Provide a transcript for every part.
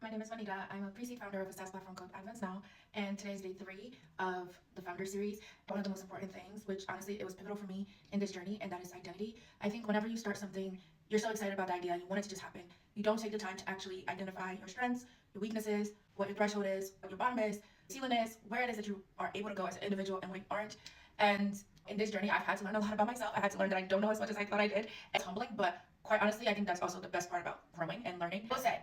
My name is Vanita. I'm a pre-seed founder of a SaaS platform called Advance Now, and today is day 3 of the founder series. One of the most important things, which honestly it was pivotal for me in this journey, and that is identity. I think whenever you start something, you're so excited about the idea, you want it to just happen. You don't take the time to actually identify your strengths, your weaknesses, what your threshold is, what your bottom is, ceiling is, where it is that you are able to go as an individual and where you aren't. And in this journey, I've had to learn a lot about myself. I had to learn that I don't know as much as I thought I did. It's humbling, but quite honestly, I think that's also the best part about growing and learning. That said,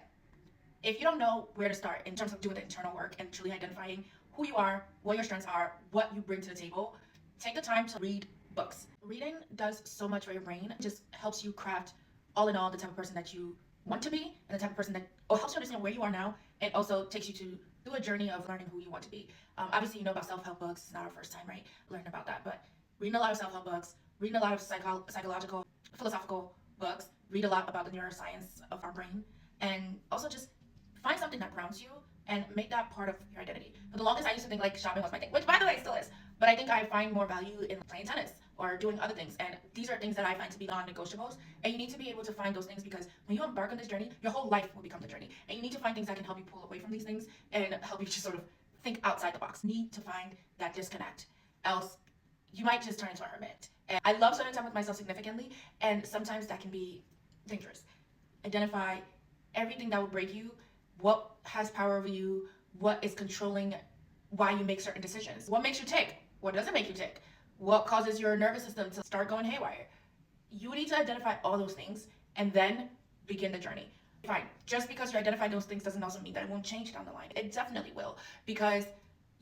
if you don't know where to start in terms of doing the internal work and truly identifying who you are, what your strengths are, what you bring to the table, take the time to read books. Reading does so much for your brain. It just helps you craft, all in all, the type of person that you want to be and the type of person that helps you understand where you are now and also takes you to through a journey of learning who you want to be. Obviously, you know about self-help books. It's not our first time, right, learning about that. But reading a lot of self-help books, reading a lot of psychological, philosophical books, read a lot about the neuroscience of our brain, and also just find something that grounds you and make that part of your identity. For the longest, I used to think like shopping was my thing, which by the way still is. But I think I find more value in playing tennis or doing other things. And these are things that I find to be non-negotiables. And you need to be able to find those things because when you embark on this journey, your whole life will become the journey. And you need to find things that can help you pull away from these things and help you just sort of think outside the box. You need to find that disconnect. Else, you might just turn into a hermit. And I love spending time with myself significantly. And sometimes that can be dangerous. Identify everything that will break you, what has power over you, what is controlling why you make certain decisions, what makes you tick, what doesn't make you tick, what causes your nervous system to start going haywire. You need to identify all those things and then begin the journey. Fine, just because you identify those things doesn't also mean that it won't change down the line. It definitely will, because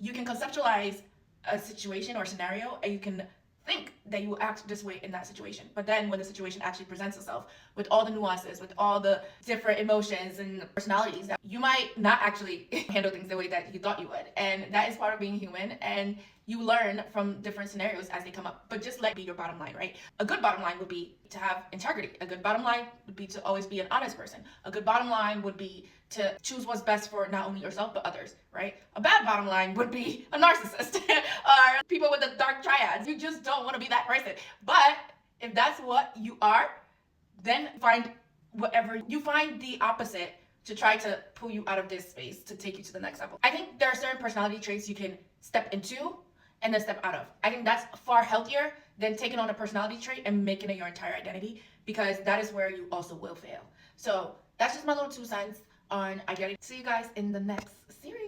you can conceptualize a situation or scenario and you can think that you will act this way in that situation. But then when the situation actually presents itself with all the nuances, with all the different emotions and personalities, that you might not actually handle things the way that you thought you would. And that is part of being human. And you learn from different scenarios as they come up. But just let be your bottom line, right? A good bottom line would be to have integrity. A good bottom line would be to always be an honest person. A good bottom line would be to choose what's best for not only yourself, but others, right? A bad bottom line would be a narcissist or people with the dark triads. You just don't want to be that person. But if that's what you are, then find the opposite to try to pull you out of this space to take you to the next level. I think there are certain personality traits you can step into and then step out of. I think that's far healthier than taking on a personality trait and making it your entire identity, because that is where you also will fail. So that's just my little 2 cents on identity. See you guys in the next series.